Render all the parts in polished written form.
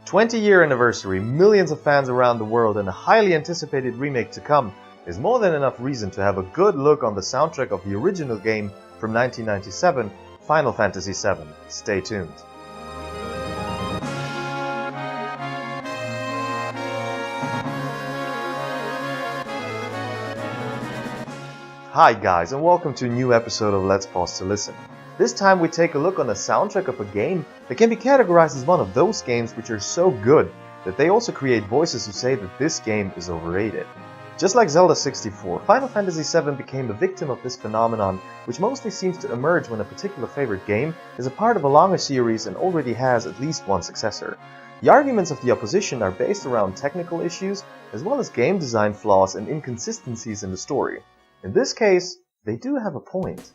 20-year anniversary, millions of fans around the world, and a highly anticipated remake to come is more than enough reason to have a good look on the soundtrack of the original game from 1997, Final Fantasy VII. Stay tuned. Hi guys, and welcome to a new episode of Let's Pause to Listen. This time we take a look on the soundtrack of a game that can be categorized as one of those games which are so good that they also create voices who say that this game is overrated. Just like Zelda 64, Final Fantasy VII became a victim of this phenomenon, which mostly seems to emerge when a particular favorite game is a part of a longer series and already has at least one successor. The arguments of the opposition are based around technical issues, as well as game design flaws and inconsistencies in the story. In this case, they do have a point.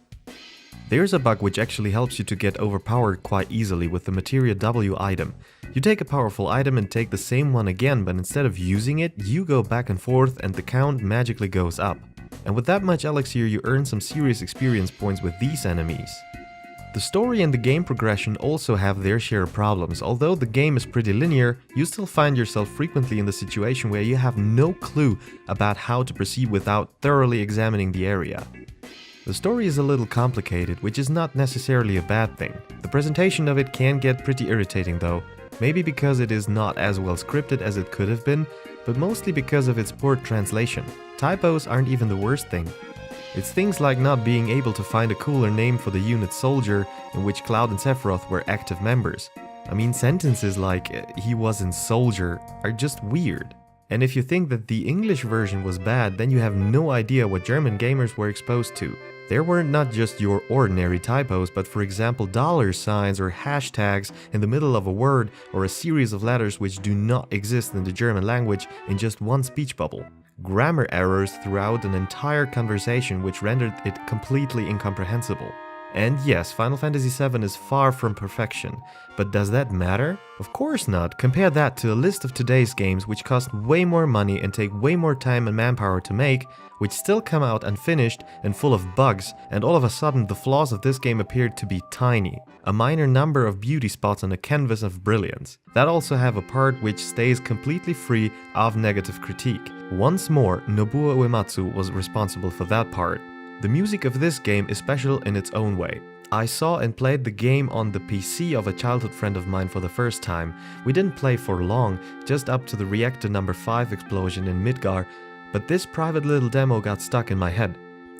There's a bug which actually helps you to get overpowered quite easily with the Materia W item. You take a powerful item and take the same one again, but instead of using it, you go back and forth and the count magically goes up. And with that much elixir, you earn some serious experience points with these enemies. The story and the game progression also have their share of problems. Although the game is pretty linear, you still find yourself frequently in the situation where you have no clue about how to proceed without thoroughly examining the area. The story is a little complicated, which is not necessarily a bad thing. The presentation of it can get pretty irritating though, maybe because it is not as well scripted as it could have been, but mostly because of its poor translation. Typos aren't even the worst thing. It's things like not being able to find a cooler name for the unit soldier in which Cloud and Sephiroth were active members. I mean, sentences like, he wasn't soldier, are just weird. And if you think that the English version was bad, then you have no idea what German gamers were exposed to. There were not just your ordinary typos, but for example dollar signs or hashtags in the middle of a word or a series of letters which do not exist in the German language in just one speech bubble. Grammar errors throughout an entire conversation which rendered it completely incomprehensible. And yes, Final Fantasy VII is far from perfection, but does that matter? Of course not. Compare that to a list of today's games which cost way more money and take way more time and manpower to make, which still come out unfinished and full of bugs, and all of a sudden the flaws of this game appeared to be tiny. A minor number of beauty spots on a canvas of brilliance. That also have a part which stays completely free of negative critique. Once more, Nobuo Uematsu was responsible for that part. The music of this game is special in its own way. I saw and played the game on the PC of a childhood friend of mine for the first time. We didn't play for long, just up to the reactor number 5 explosion in Midgar, but this private little demo got stuck in my head.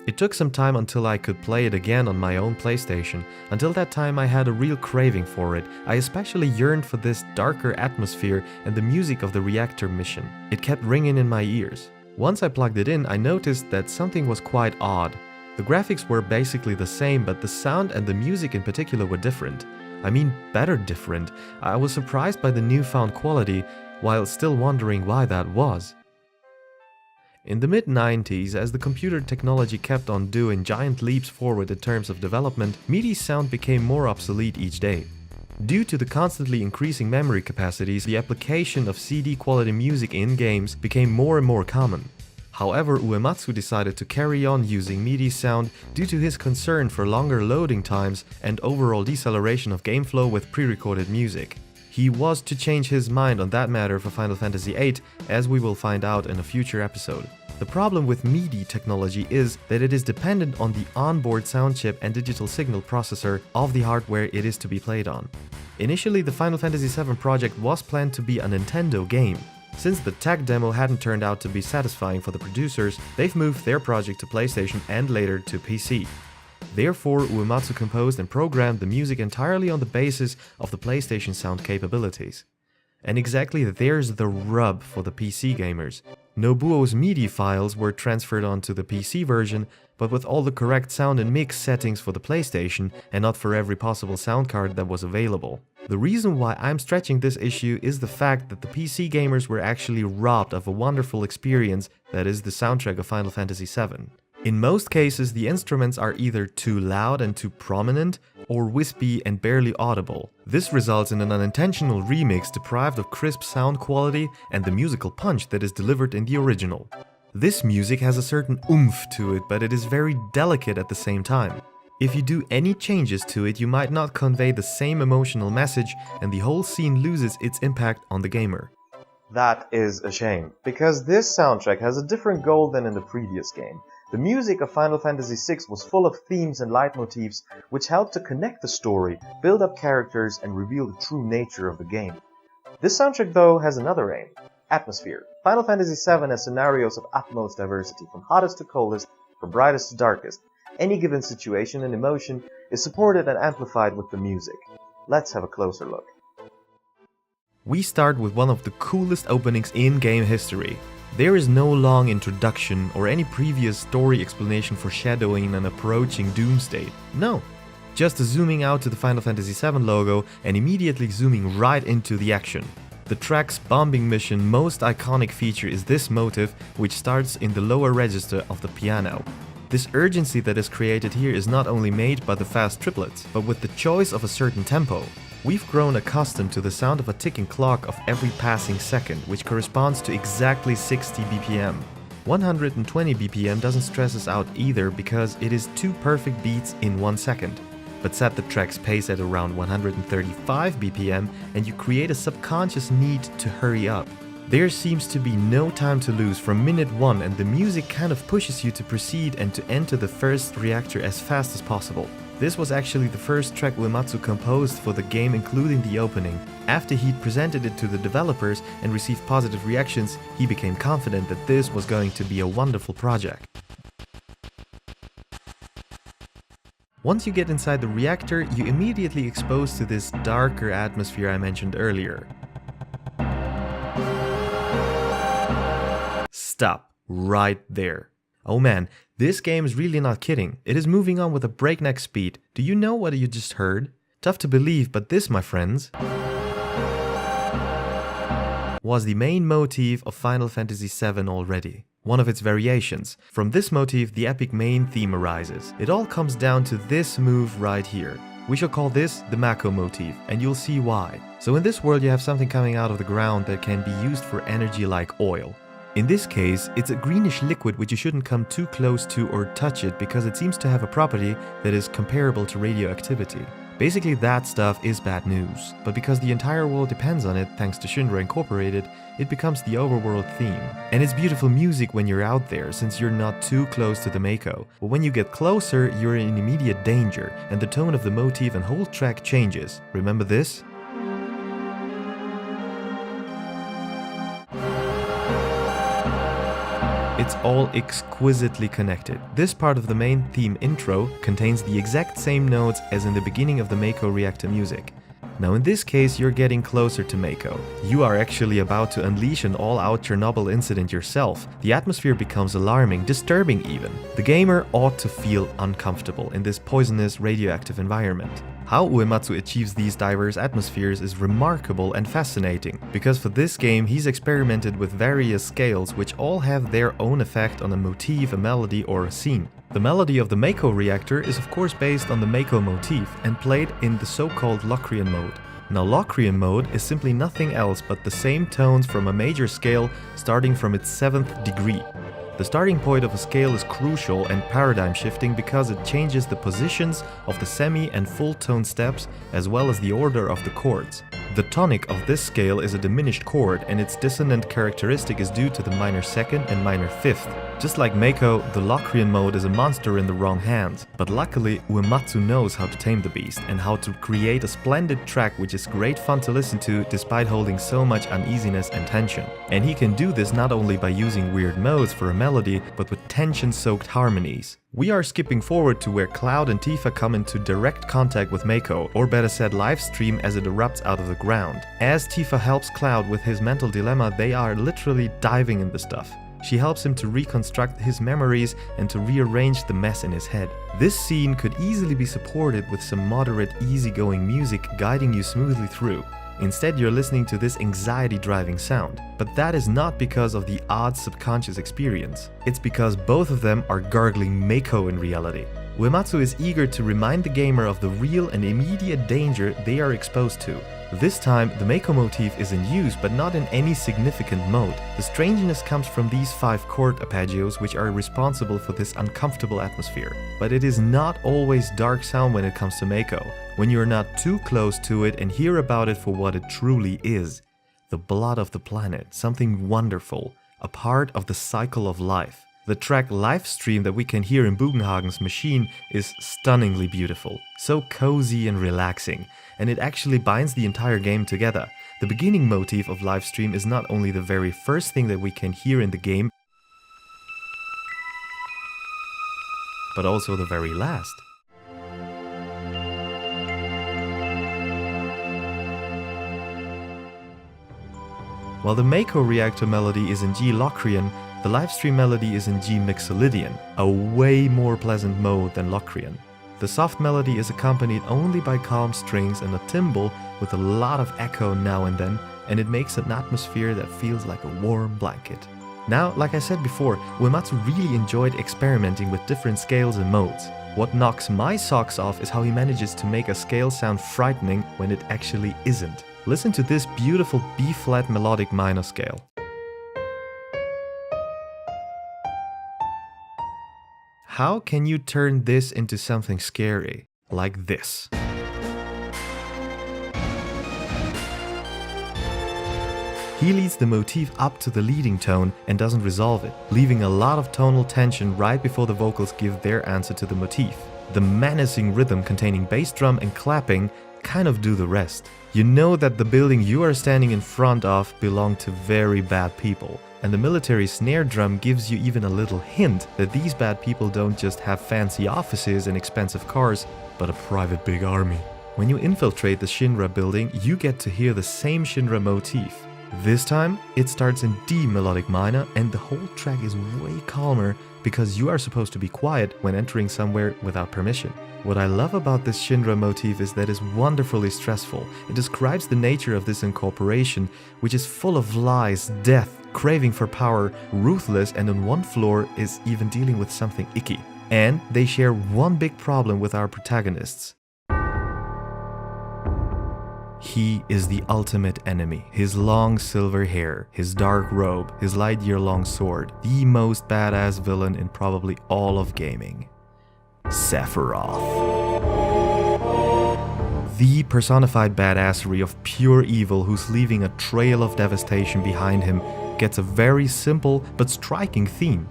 It took some time until I could play it again on my own PlayStation. Until that time I had a real craving for it. I especially yearned for this darker atmosphere and the music of the reactor mission. It kept ringing in my ears. Once I plugged it in, I noticed that something was quite odd. The graphics were basically the same, but the sound and the music in particular were different. I mean, better different. I was surprised by the newfound quality, while still wondering why that was. In the mid-90s, as the computer technology kept on doing giant leaps forward in terms of development, MIDI's sound became more obsolete each day. Due to the constantly increasing memory capacities, the application of CD-quality music in games became more and more common. However, Uematsu decided to carry on using MIDI sound due to his concern for longer loading times and overall deceleration of game flow with pre-recorded music. He was to change his mind on that matter for Final Fantasy VIII, as we will find out in a future episode. The problem with MIDI technology is that it is dependent on the onboard sound chip and digital signal processor of the hardware it is to be played on. Initially, the Final Fantasy VII project was planned to be a Nintendo game. Since the tech demo hadn't turned out to be satisfying for the producers, they've moved their project to PlayStation and later to PC. Therefore, Uematsu composed and programmed the music entirely on the basis of the PlayStation sound capabilities. And exactly there's the rub for the PC gamers. Nobuo's MIDI files were transferred onto the PC version, but with all the correct sound and mix settings for the PlayStation, and not for every possible sound card that was available. The reason why I'm stretching this issue is the fact that the PC gamers were actually robbed of a wonderful experience that is the soundtrack of Final Fantasy VII. In most cases, the instruments are either too loud and too prominent, or wispy and barely audible. This results in an unintentional remix deprived of crisp sound quality and the musical punch that is delivered in the original. This music has a certain oomph to it, but it is very delicate at the same time. If you do any changes to it, you might not convey the same emotional message and the whole scene loses its impact on the gamer. That is a shame, because this soundtrack has a different goal than in the previous game. The music of Final Fantasy VI was full of themes and leitmotifs which helped to connect the story, build up characters, and reveal the true nature of the game. This soundtrack, though, has another aim: atmosphere. Final Fantasy VII has scenarios of utmost diversity, from hottest to coldest, from brightest to darkest. Any given situation and emotion is supported and amplified with the music. Let's have a closer look. We start with one of the coolest openings in game history. There is no long introduction or any previous story explanation foreshadowing an approaching doom state. No, just zooming out to the Final Fantasy VII logo and immediately zooming right into the action. The track's bombing mission most iconic feature is this motif, which starts in the lower register of the piano. This urgency that is created here is not only made by the fast triplets, but with the choice of a certain tempo. We've grown accustomed to the sound of a ticking clock of every passing second, which corresponds to exactly 60 BPM. 120 BPM doesn't stress us out either, because it is 2 perfect beats in 1 second. But set the track's pace at around 135 BPM and you create a subconscious need to hurry up. There seems to be no time to lose from minute 1, and the music kind of pushes you to proceed and to enter the first reactor as fast as possible. This was actually the first track Uematsu composed for the game, including the opening. After he'd presented it to the developers and received positive reactions, he became confident that this was going to be a wonderful project. Once you get inside the reactor, you're immediately exposed to this darker atmosphere I mentioned earlier. Stop right there. Oh man, this game is really not kidding. It is moving on with a breakneck speed. Do you know what you just heard? Tough to believe, but this, my friends, was the main motif of Final Fantasy VII already. One of its variations. From this motif, the epic main theme arises. It all comes down to this move right here. We shall call this the Mako motif, and you'll see why. So in this world you have something coming out of the ground that can be used for energy like oil. In this case, it's a greenish liquid which you shouldn't come too close to or touch it, because it seems to have a property that is comparable to radioactivity. Basically that stuff is bad news, but because the entire world depends on it thanks to Shinra Incorporated, it becomes the overworld theme. And it's beautiful music when you're out there, since you're not too close to the Mako. But when you get closer, you're in immediate danger, and the tone of the motif and whole track changes. Remember this? It's all exquisitely connected. This part of the main theme intro contains the exact same notes as in the beginning of the Mako reactor music. Now in this case you're getting closer to Mako. You are actually about to unleash an all-out Chernobyl incident yourself. The atmosphere becomes alarming, disturbing even. The gamer ought to feel uncomfortable in this poisonous radioactive environment. How Uematsu achieves these diverse atmospheres is remarkable and fascinating, because for this game he's experimented with various scales which all have their own effect on a motif, a melody, or a scene. The melody of the Mako reactor is of course based on the Mako motif and played in the so-called Locrian mode. Now Locrian mode is simply nothing else but the same tones from a major scale starting from its 7th degree. The starting point of a scale is crucial and paradigm shifting because it changes the positions of the semi and full tone steps as well as the order of the chords. The tonic of this scale is a diminished chord, and its dissonant characteristic is due to the minor 2nd and minor 5th. Just like Mako, the Locrian mode is a monster in the wrong hands, but luckily Uematsu knows how to tame the beast and how to create a splendid track which is great fun to listen to despite holding so much uneasiness and tension. And he can do this not only by using weird modes for a melody, but with tension-soaked harmonies. We are skipping forward to where Cloud and Tifa come into direct contact with Mako, or better said live stream as it erupts out of the ground. As Tifa helps Cloud with his mental dilemma, they are literally diving in the stuff. She helps him to reconstruct his memories and to rearrange the mess in his head. This scene could easily be supported with some moderate, easygoing music guiding you smoothly through. Instead, you're listening to this anxiety-driving sound. But that is not because of the odd subconscious experience. It's because both of them are gargling Mako in reality. Uematsu is eager to remind the gamer of the real and immediate danger they are exposed to. This time, the Mako motif is in use, but not in any significant mode. The strangeness comes from these 5 chord arpeggios, which are responsible for this uncomfortable atmosphere. But it is not always dark sound when it comes to Mako, when you are not too close to it and hear about it for what it truly is. The blood of the planet, something wonderful, a part of the cycle of life. The track Livestream that we can hear in Bugenhagen's machine is stunningly beautiful, so cozy and relaxing, and it actually binds the entire game together. The beginning motif of Livestream is not only the very first thing that we can hear in the game, but also the very last. While the Mako reactor melody is in G Locrian, the Livestream melody is in G Mixolydian, a way more pleasant mode than Locrian. The soft melody is accompanied only by calm strings and a timbal with a lot of echo now and then, and it makes an atmosphere that feels like a warm blanket. Now, like I said before, Uematsu really enjoyed experimenting with different scales and modes. What knocks my socks off is how he manages to make a scale sound frightening when it actually isn't. Listen to this beautiful B-flat melodic minor scale. How can you turn this into something scary? Like this. He leads the motif up to the leading tone and doesn't resolve it, leaving a lot of tonal tension right before the vocals give their answer to the motif. The menacing rhythm containing bass drum and clapping kind of do the rest. You know that the building you are standing in front of belonged to very bad people. And the military snare drum gives you even a little hint that these bad people don't just have fancy offices and expensive cars, but a private big army. When you infiltrate the Shinra building, you get to hear the same Shinra motif. This time, it starts in D melodic minor and the whole track is way calmer because you are supposed to be quiet when entering somewhere without permission. What I love about this Shinra motif is that it's wonderfully stressful. It describes the nature of this incorporation, which is full of lies, death, craving for power, ruthless, and on one floor is even dealing with something icky. And they share one big problem with our protagonists. He is the ultimate enemy. His long silver hair, his dark robe, his light-year-long sword, the most badass villain in probably all of gaming. Sephiroth. The personified badassery of pure evil who's leaving a trail of devastation behind him gets a very simple but striking theme.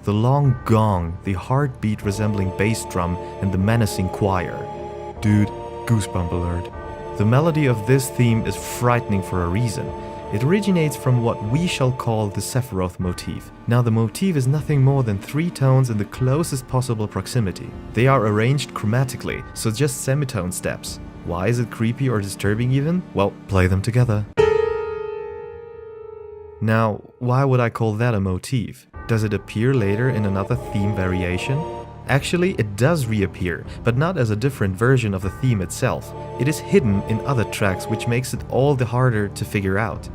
The long gong, the heartbeat resembling bass drum, and the menacing choir. Dude, goosebump alert. The melody of this theme is frightening for a reason. It originates from what we shall call the Sephiroth motif. Now the motif is nothing more than 3 tones in the closest possible proximity. They are arranged chromatically, so just semitone steps. Why is it creepy or disturbing even? Well, play them together. Now, why would I call that a motif? Does it appear later in another theme variation? Actually, it does reappear, but not as a different version of the theme itself. It is hidden in other tracks, which makes it all the harder to figure out.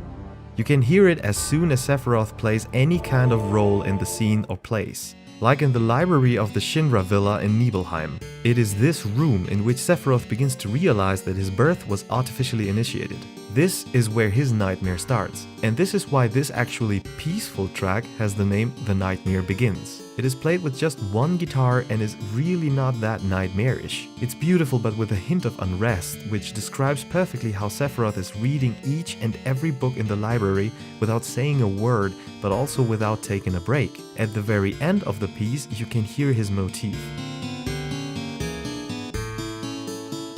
You can hear it as soon as Sephiroth plays any kind of role in the scene or place. Like in the library of the Shinra villa in Nibelheim. It is this room in which Sephiroth begins to realize that his birth was artificially initiated. This is where his nightmare starts, and this is why this actually peaceful track has the name The Nightmare Begins. It is played with just one guitar and is really not that nightmarish. It's beautiful but with a hint of unrest, which describes perfectly how Sephiroth is reading each and every book in the library without saying a word, but also without taking a break. At the very end of the piece, you can hear his motif.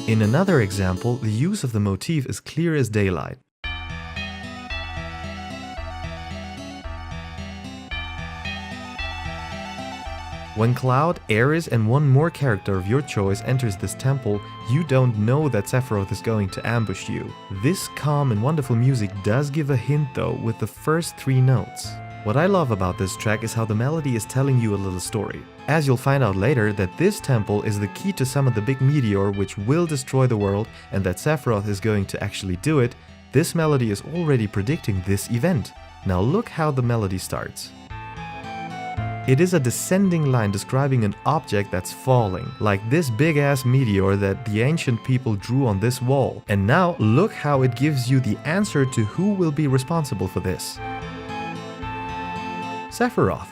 In another example, the use of the motif is clear as daylight. When Cloud, Aerith and one more character of your choice enters this temple, you don't know that Sephiroth is going to ambush you. This calm and wonderful music does give a hint though with the first 3 notes. What I love about this track is how the melody is telling you a little story. As you'll find out later that this temple is the key to some of the big meteor which will destroy the world and that Sephiroth is going to actually do it, this melody is already predicting this event. Now look how the melody starts. It is a descending line describing an object that's falling, like this big-ass meteor that the ancient people drew on this wall. And now look how it gives you the answer to who will be responsible for this. Sephiroth.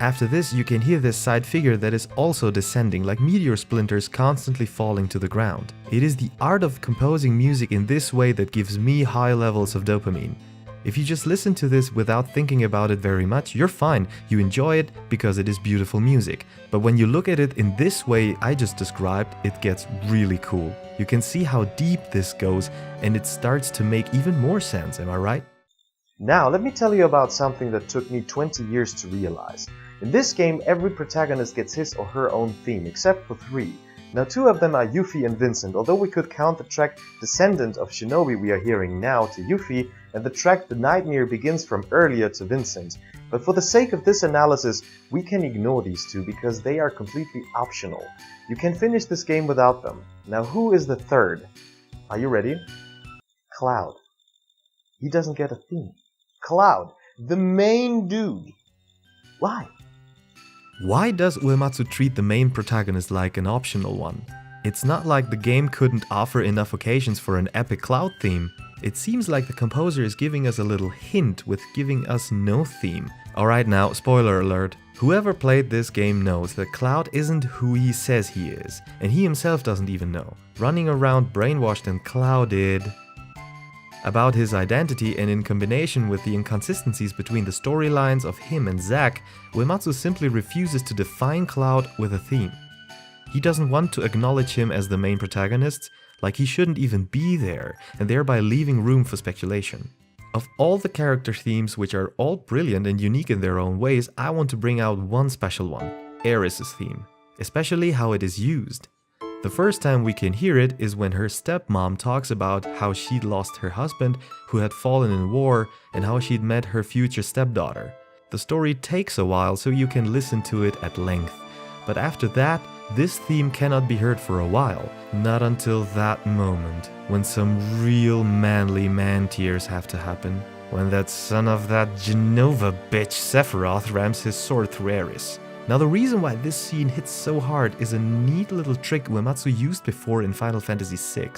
After this, you can hear this side figure that is also descending, like meteor splinters constantly falling to the ground. It is the art of composing music in this way that gives me high levels of dopamine. If you just listen to this without thinking about it very much, you're fine. You enjoy it because it is beautiful music. But when you look at it in this way I just described, it gets really cool. You can see how deep this goes, and it starts to make even more sense, am I right? Now, let me tell you about something that took me 20 years to realize. In this game, every protagonist gets his or her own theme, except for 3. Now, 2 of them are Yuffie and Vincent, although we could count the track Descendant of Shinobi we are hearing now to Yuffie, and the track The Nightmare Begins from earlier to Vincent. But for the sake of this analysis, we can ignore these 2 because they are completely optional. You can finish this game without them. Now, who is the 3rd? Are you ready? Cloud. He doesn't get a theme. Cloud, the main dude. Why? Why does Uematsu treat the main protagonist like an optional one? It's not like the game couldn't offer enough occasions for an epic Cloud theme. It seems like the composer is giving us a little hint with giving us no theme. Alright, now, spoiler alert. Whoever played this game knows that Cloud isn't who he says he is, and he himself doesn't even know. Running around brainwashed and clouded about his identity, and in combination with the inconsistencies between the storylines of him and Zack, Uematsu simply refuses to define Cloud with a theme. He doesn't want to acknowledge him as the main protagonist, like he shouldn't even be there, and thereby leaving room for speculation. Of all the character themes, which are all brilliant and unique in their own ways, I want to bring out one special one, Aerith's theme, especially how it is used. The first time we can hear it is when her stepmom talks about how she'd lost her husband who had fallen in war and how she'd met her future stepdaughter. The story takes a while, so you can listen to it at length. But after that, this theme cannot be heard for a while, not until that moment, when some real manly man tears have to happen. When that son of that Genova bitch Sephiroth rams his sword through Aerith. Now the reason why this scene hits so hard is a neat little trick Uematsu used before in Final Fantasy VI.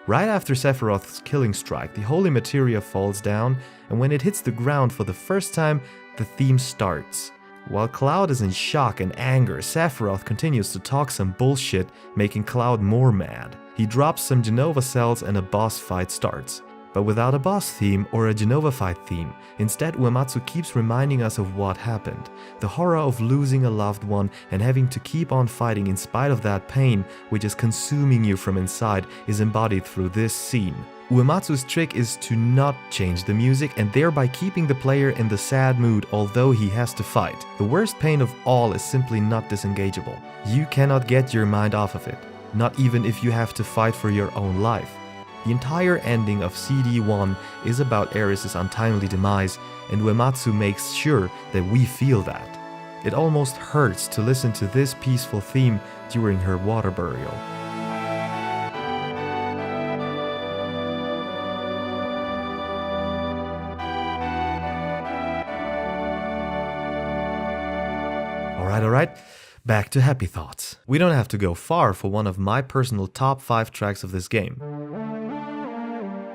Right after Sephiroth's killing strike, the holy materia falls down, and when it hits the ground for the first time, the theme starts. While Cloud is in shock and anger, Sephiroth continues to talk some bullshit, making Cloud more mad. He drops some Genova cells and a boss fight starts. But without a boss theme or a Genova fight theme. Instead, Uematsu keeps reminding us of what happened. The horror of losing a loved one and having to keep on fighting in spite of that pain, which is consuming you from inside, is embodied through this scene. Uematsu's trick is to not change the music and thereby keeping the player in the sad mood although he has to fight. The worst pain of all is simply not disengageable. You cannot get your mind off of it, not even if you have to fight for your own life. The entire ending of CD1 is about Aerith's untimely demise, and Uematsu makes sure that we feel that. It almost hurts to listen to this peaceful theme during her water burial. Alright, back to happy thoughts. We don't have to go far for one of my personal top 5 tracks of this game.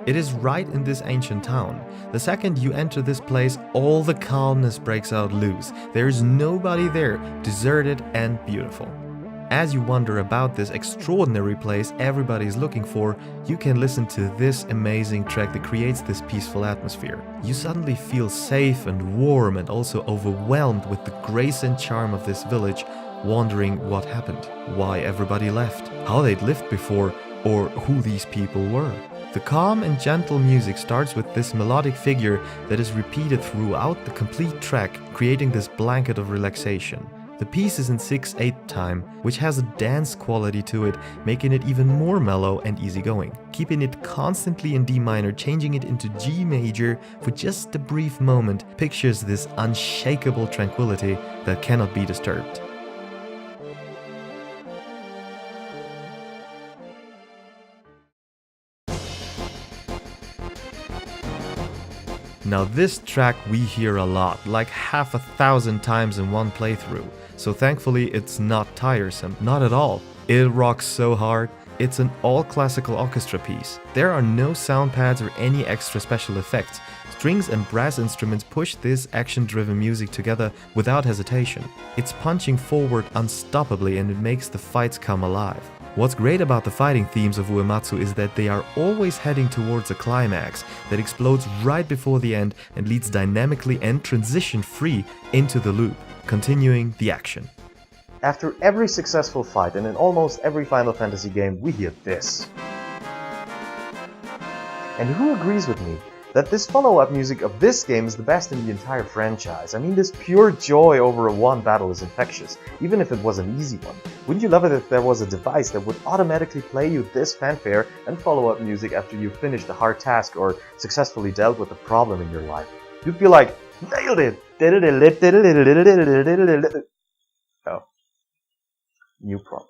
It is right in this ancient town. The second you enter this place, all the calmness breaks out loose. There is nobody there, deserted and beautiful. As you wonder about this extraordinary place everybody is looking for, you can listen to this amazing track that creates this peaceful atmosphere. You suddenly feel safe and warm and also overwhelmed with the grace and charm of this village, wondering what happened, why everybody left, how they'd lived before, or who these people were. The calm and gentle music starts with this melodic figure that is repeated throughout the complete track, creating this blanket of relaxation. The piece is in 6/8 time, which has a dance quality to it, making it even more mellow and easygoing. Keeping it constantly in D minor, changing it into G major for just a brief moment, pictures this unshakable tranquility that cannot be disturbed. Now this track we hear a lot, like half 1,000 times in one playthrough, so thankfully it's not tiresome, not at all. It rocks so hard. It's an all-classical orchestra piece. There are no sound pads or any extra special effects. Strings and brass instruments push this action-driven music together without hesitation. It's punching forward unstoppably and it makes the fights come alive. What's great about the fighting themes of Uematsu is that they are always heading towards a climax that explodes right before the end and leads dynamically and transition-free into the loop, continuing the action. After every successful fight and in almost every Final Fantasy game, we hear this. And who agrees with me that this follow-up music of this game is the best in the entire franchise? I mean, this pure joy over a one battle is infectious, even if it was an easy one. Wouldn't you love it if there was a device that would automatically play you this fanfare and follow-up music after you finished a hard task or successfully dealt with a problem in your life? You'd be like, nailed it! Oh. New problem.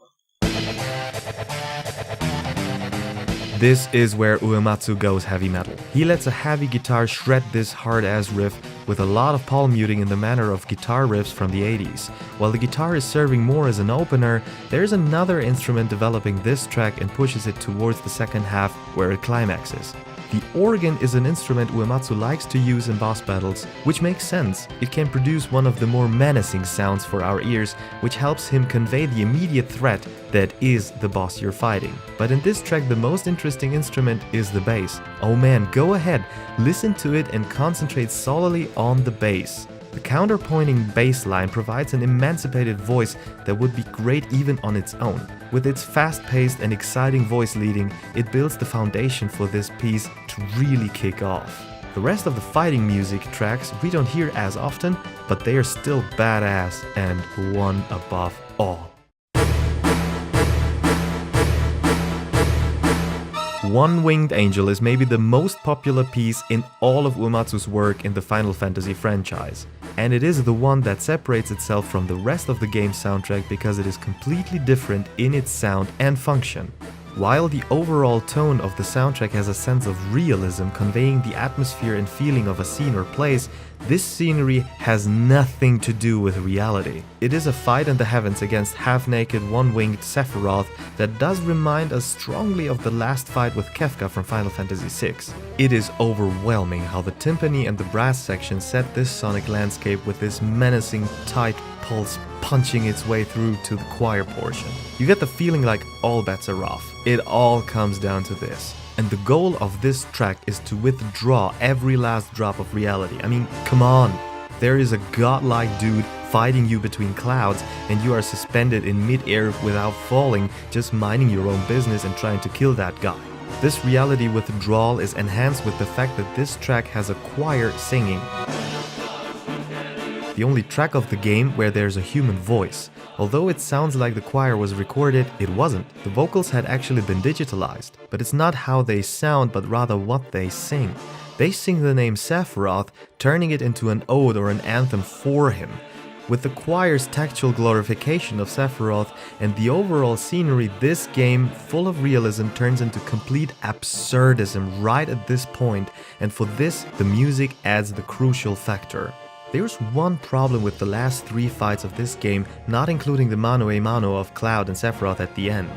This is where Uematsu goes heavy metal. He lets a heavy guitar shred this hard-ass riff with a lot of palm muting in the manner of guitar riffs from the 80s. While the guitar is serving more as an opener, there's another instrument developing this track and pushes it towards the second half where it climaxes. The organ is an instrument Uematsu likes to use in boss battles, which makes sense. It can produce one of the more menacing sounds for our ears, which helps him convey the immediate threat that is the boss you're fighting. But in this track, the most interesting instrument is the bass. Oh man, go ahead, listen to it and concentrate solely on the bass. The counterpointing bass line provides an emancipated voice that would be great even on its own. With its fast-paced and exciting voice leading, it builds the foundation for this piece to really kick off. The rest of the fighting music tracks we don't hear as often, but they are still badass and one above all. One Winged Angel is maybe the most popular piece in all of Uematsu's work in the Final Fantasy franchise. And it is the one that separates itself from the rest of the game's soundtrack because it is completely different in its sound and function. While the overall tone of the soundtrack has a sense of realism, conveying the atmosphere and feeling of a scene or place, this scenery has nothing to do with reality. It is a fight in the heavens against half-naked, one-winged Sephiroth that does remind us strongly of the last fight with Kefka from Final Fantasy VI. It is overwhelming how the timpani and the brass section set this sonic landscape with this menacing, tight pulse punching its way through to the choir portion. You get the feeling like all bets are off. It all comes down to this. And the goal of this track is to withdraw every last drop of reality. I mean, come on! There is a godlike dude fighting you between clouds and you are suspended in mid-air without falling, just minding your own business and trying to kill that guy. This reality withdrawal is enhanced with the fact that this track has a choir singing. The only track of the game where there's a human voice. Although it sounds like the choir was recorded, it wasn't. The vocals had actually been digitalized. But it's not how they sound, but rather what they sing. They sing the name Sephiroth, turning it into an ode or an anthem for him. With the choir's tactual glorification of Sephiroth and the overall scenery, this game, full of realism, turns into complete absurdism right at this point, and for this, the music adds the crucial factor. There's one problem with the last 3 fights of this game, not including the mano a mano of Cloud and Sephiroth at the end.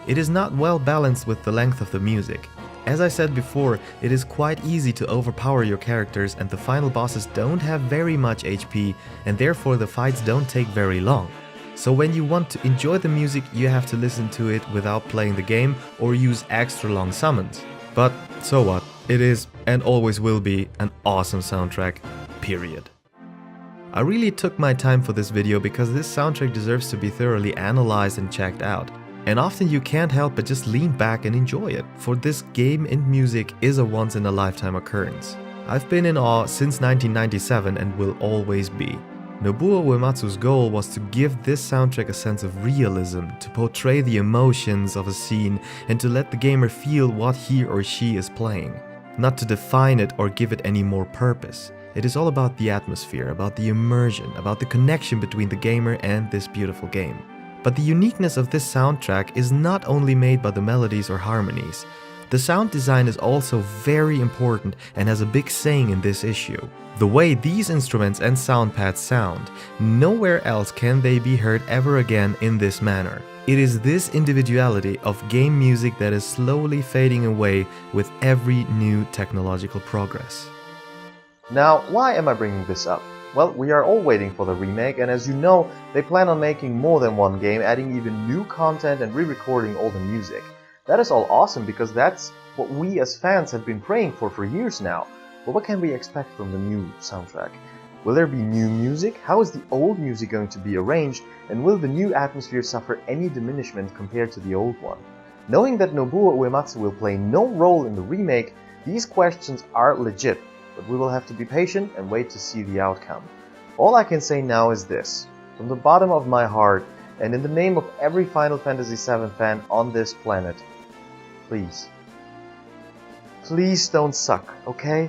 It is not well balanced with the length of the music. As I said before, it is quite easy to overpower your characters and the final bosses don't have very much HP and therefore the fights don't take very long. So when you want to enjoy the music, you have to listen to it without playing the game or use extra long summons. But so what? It is and always will be an awesome soundtrack, period. I really took my time for this video because this soundtrack deserves to be thoroughly analyzed and checked out. And often you can't help but just lean back and enjoy it, for this game and music is a once-in-a-lifetime occurrence. I've been in awe since 1997 and will always be. Nobuo Uematsu's goal was to give this soundtrack a sense of realism, to portray the emotions of a scene and to let the gamer feel what he or she is playing, not to define it or give it any more purpose. It is all about the atmosphere, about the immersion, about the connection between the gamer and this beautiful game. But the uniqueness of this soundtrack is not only made by the melodies or harmonies. The sound design is also very important and has a big saying in this issue. The way these instruments and sound pads sound, nowhere else can they be heard ever again in this manner. It is this individuality of game music that is slowly fading away with every new technological progress. Now, why am I bringing this up? Well, we are all waiting for the remake, and as you know, they plan on making more than one game, adding even new content and re-recording all the music. That is all awesome because that's what we as fans have been praying for years now. But what can we expect from the new soundtrack? Will there be new music? How is the old music going to be arranged? And will the new atmosphere suffer any diminishment compared to the old one? Knowing that Nobuo Uematsu will play no role in the remake, these questions are legit, but we will have to be patient and wait to see the outcome. All I can say now is this, from the bottom of my heart, and in the name of every Final Fantasy VII fan on this planet, please don't suck, okay?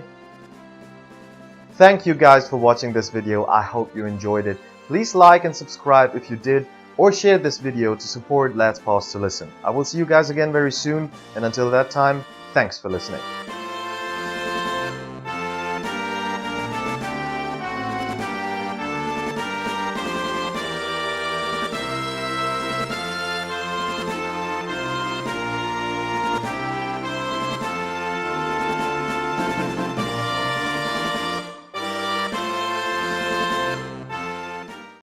Thank you guys for watching this video, I hope you enjoyed it. Please like and subscribe if you did, or share this video to support Let's Pause to Listen. I will see you guys again very soon, and until that time, thanks for listening.